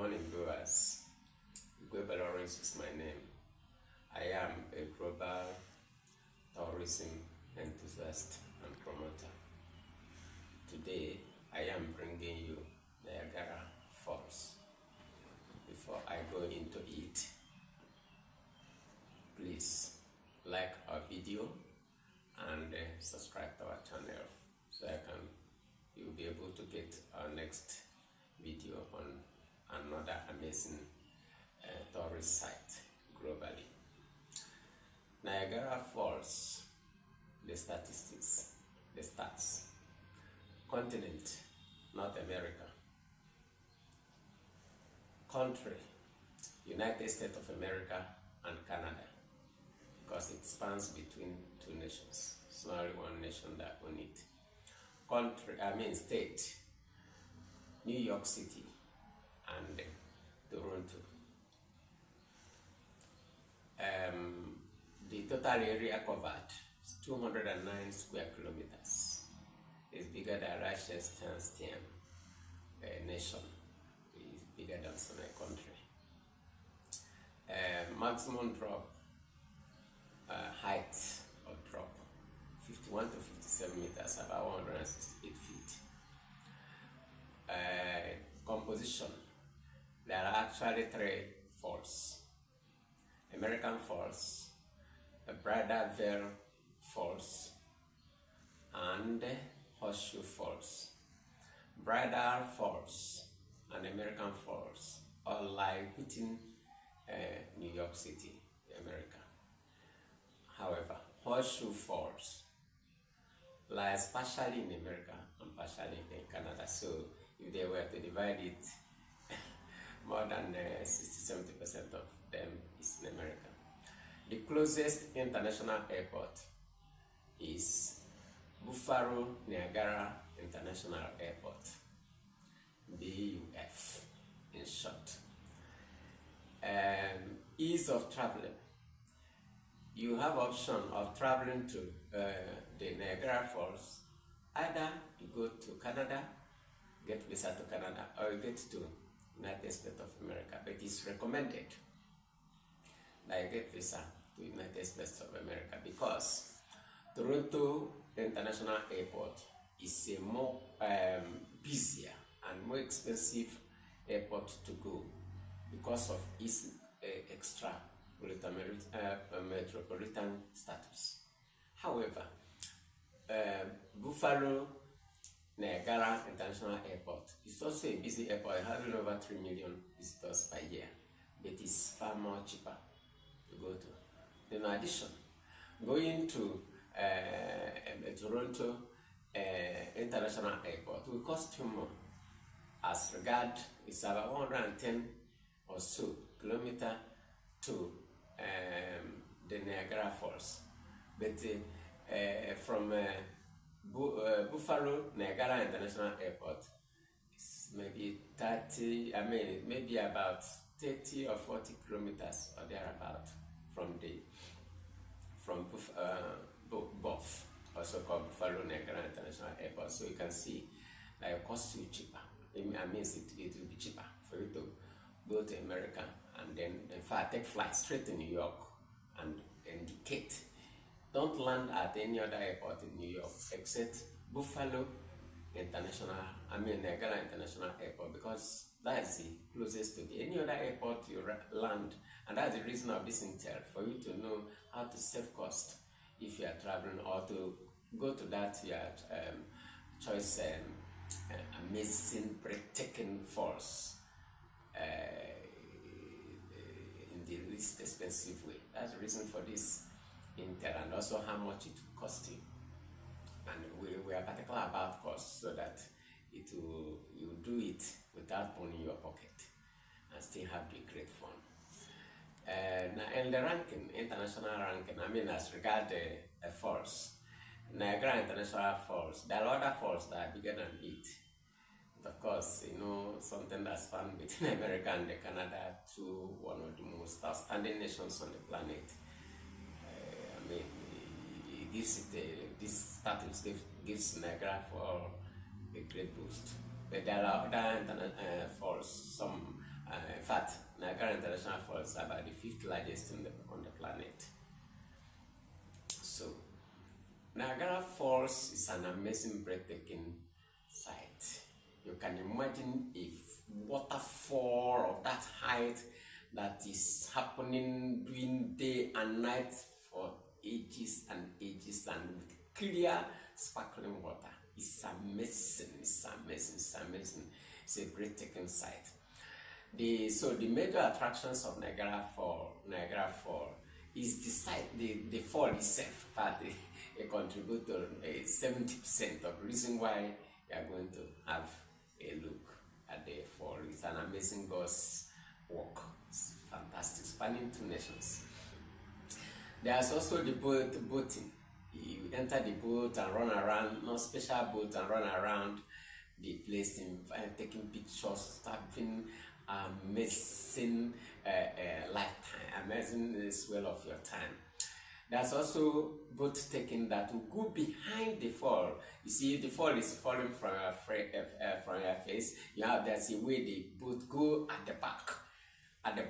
morning, viewers. Lawrence is my name. I am a global tourism enthusiast and promoter. Today, I am bringing you Niagara Falls. Before I go into it, please like our video and subscribe to our channel so you'll be able to get our next video on another amazing tourist site globally. Niagara Falls, the statistics, the stats. Continent, North America. Country, United States of America and Canada, because it spans between two nations. It's not only one nation that owns it. State, New York City and Toronto. The total area covered is 209 square kilometers. It's bigger than Russia's nation. It's bigger than some country. Maximum drop, height of drop, 51 to 57 meters, about 168 feet. Composition, there are actually three falls. American Falls, Bridal Vail Falls, and Horseshoe Falls. Bridal Falls and American Falls all lie within New York City, America. However, Horseshoe Falls lies partially in America and partially in Canada. So if they were to divide it, more than 60-70% of them is in America. The closest international airport is Buffalo Niagara International Airport, BUF in short. Ease of traveling. You have option of traveling to the Niagara Falls. Either you go to Canada, get visa to Canada, or you get to United States of America. But it's recommended that you get visa to United States of America because Toronto International Airport is a more busier and more expensive airport to go because of its extra metropolitan status. However, Buffalo Niagara International Airport is also a busy airport. It has over 3 million visitors per year, but it's far more cheaper to go to. In addition, going to Toronto International Airport will cost you more. As regard, it's about 110 or so kilometers to the Niagara Falls. But from Buffalo Niagara International Airport, it's maybe maybe about 30 or 40 kilometers or thereabout from BUF, also called Buffalo Niagara International Airport. So you can see that it costs you cheaper. It means it will be cheaper for you to go to America and then, in fact, take flight straight to New York and indicate. Don't land at any other airport in New York except Buffalo Niagara International Airport, because that's the closest to any other airport you land, and that's the reason of this intel, for you to know how to save cost if you are traveling or to go to that choice amazing, breathtaking falls in the least expensive way. That's the reason for this intel, and also how much it will cost you. And we are particular about cost so that you do it without burning your pocket and still have the great fun. And the ranking, international ranking, as regard the falls, Niagara International Falls, there are other falls that are bigger than it. But of course, something that's found between America and Canada, one of the most outstanding nations on the planet. It gives this status gives Niagara Falls a great boost. But there are other falls. Some In fact, Niagara International Falls is about the fifth largest on the planet. So, Niagara Falls is an amazing, breathtaking sight. You can imagine a waterfall of that height that is happening during day and night for ages and ages, and with clear, sparkling water. It's amazing, it's amazing, it's amazing. It's a breathtaking sight. The major attractions of Niagara Fall is the site, the fall itself. In fact, a contributor 70% of the reason why you are going to have a look at the fall. It's an amazing God's work. It's fantastic, spanning two nations. There's also the boating. You enter the boat and run around, not special boat, and run around the place in taking pictures, having amazing lifetime, amazing swell of your time. There's also boat taking that will go behind the fall. You see, the fall is falling from your face. There's a way the boat go at the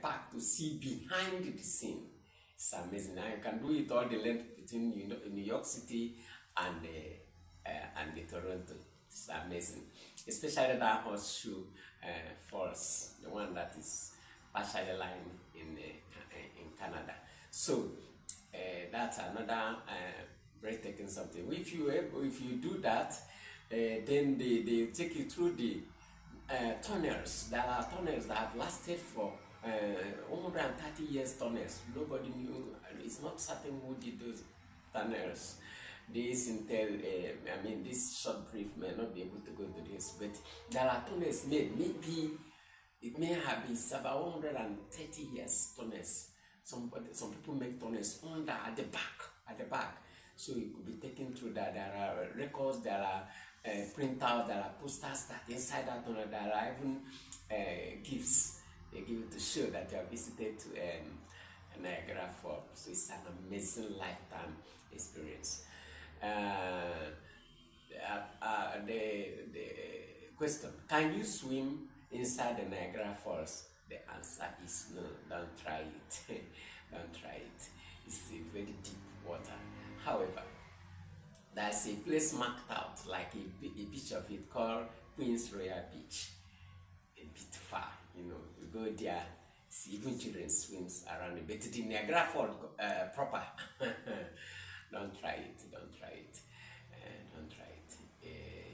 back to see behind the scene. It's amazing. Now you can do it all the length between New York City and the Toronto. It's amazing, especially that Horseshoe Falls, the one that is partially lying in Canada. So that's another breathtaking something. If you do that, then they take you through the tunnels. There are tunnels that have lasted for 130 years. Tunnels. Nobody knew. It's not certain who did those tunnels. This short brief may not be able to go into this, but there are tunnels made. Maybe it may have been about 130 years tunnels. Some people make tunnels under at the back. So you could be taken through that. There are records, there are printouts, there are posters that inside that tunnel. There are even gifts they give you to show that you have visited to Niagara Falls. So it's an amazing lifetime experience. The question: can you swim inside the Niagara Falls? The answer is no. Don't try it. Don't try it. It's a very deep water. However, there's a place marked out, like a beach of it, called Queen's Royal Beach. A bit far, you go there. See, even children swims around it. But the Niagara Falls proper. Don't try it. Don't try it. Don't try it.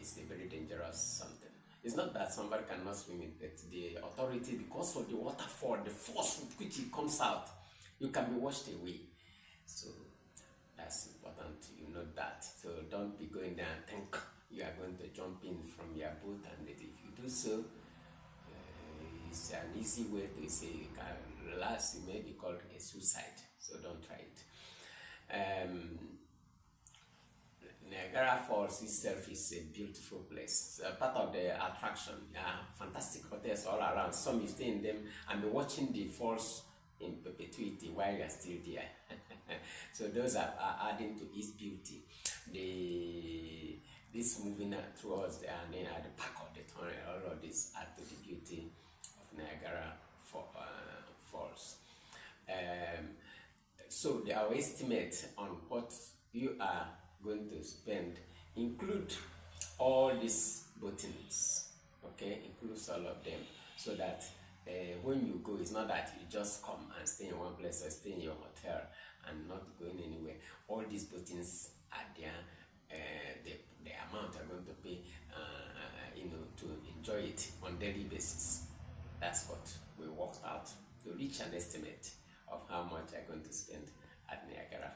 It's a very dangerous something. It's not that somebody cannot swim it, but the authority, because of the waterfall, the force with which it comes out, you can be washed away. So that's important. You know that. So don't be going there and think you are going to jump in from your boat, and if you do so, it's an easy way to say relax. It may be called a suicide. So don't try it. Niagara Falls itself is a beautiful place. It's part of the attraction. Fantastic hotels all around. Some you stay in them and be watching the falls in perpetuity while you are still there. So those are adding to its beauty. This moving towards the and then at the back of the tunnel, all of this add to the beauty of Niagara Falls. So our estimate on what you are going to spend include all these boatings, okay, includes all of them, so that when you go, it's not that you just come and stay in one place or stay in your hotel and not going anywhere. All these boatings are there. The amount you're going to pay, to enjoy it on daily basis. That's what we worked out to reach an estimate of how much you're going to spend at Niagara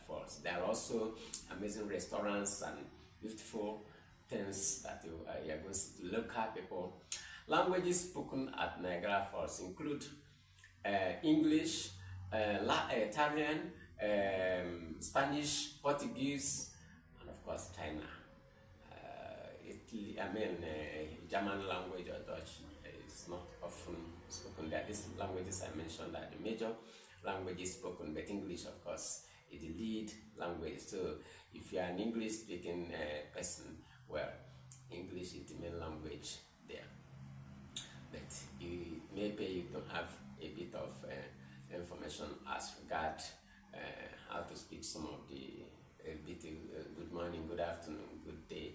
Falls. There are also amazing restaurants and beautiful things that you are going to see. Local people. Languages spoken at Niagara Falls include English, Italian, Spanish, Portuguese, and of course China. German language or Dutch is not often spoken there. These languages I mentioned are the major languages spoken, but English, of course, is the lead language. So if you are an English speaking person, well, English is the main language there. But you may pay you to have a bit of information as regard how to speak some of the good morning, good afternoon, good day.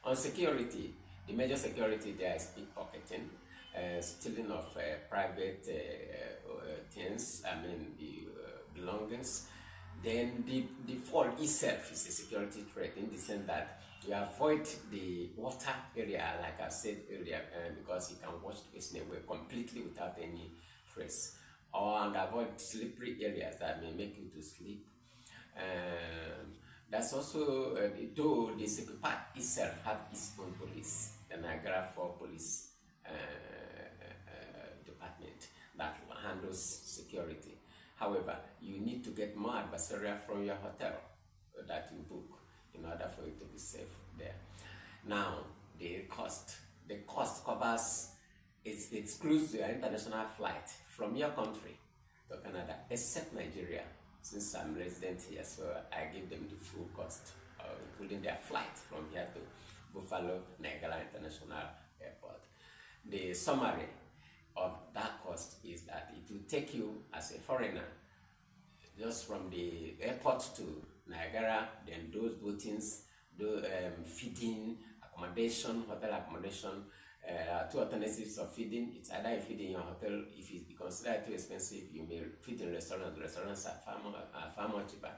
On security, the major security there is pickpocketing, stealing of private things, I mean the belongings. Then the fall itself is a security threat in the sense that you avoid the water area, like I said earlier, because you can wash the person away completely without any trace, and avoid slippery areas that may make you to sleep. That's also, though the Security Park itself have its own police, the Niagara Falls Police Department that handles security. However, you need to get more adversarial from your hotel that you book in order for you to be safe there. Now, the cost covers, it excludes your international flight from your country to Canada, except Nigeria. Since I'm resident here, so I give them the full cost, including their flight from here to Buffalo Niagara International Airport. The summary of that cost is that it will take you as a foreigner just from the airport to Niagara, then those boatings, feeding, accommodation, hotel accommodation, two alternatives of feeding. It's either you feed in your hotel. If it considered too expensive, you may feed in restaurants. Restaurants are far more cheaper.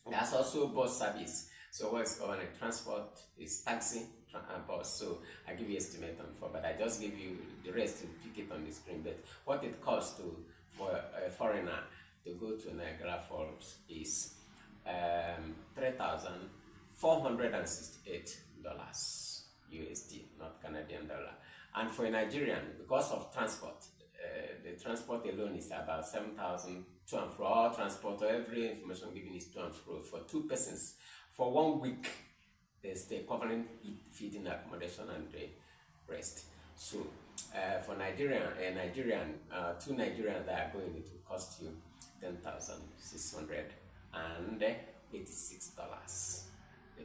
There's also bus service. So what is covered in transport is taxi and bus. So I give you estimate on for, but I just give you the rest to pick it on the screen. But what it costs for a foreigner to go to Niagara Falls is $3,468 USD, not Canadian dollar. And for a Nigerian, because of transport, the transport alone is about 7,000 to and fro. All transport, or every information given is to and fro for 2 persons. For 1 week, there's the covering feeding, accommodation, and the rest. So for Nigerian, two Nigerians that are going, it will cost you $10,686.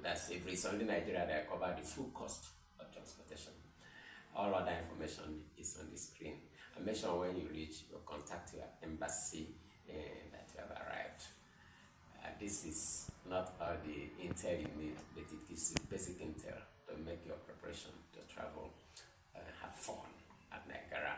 That's if it's only Nigeria that cover the full cost of transportation. All other information is on the screen. And make sure when you reach, you contact your embassy that you have arrived. This is not all the intel you need, but it gives you basic intel to make your preparation to travel, have fun at Niagara.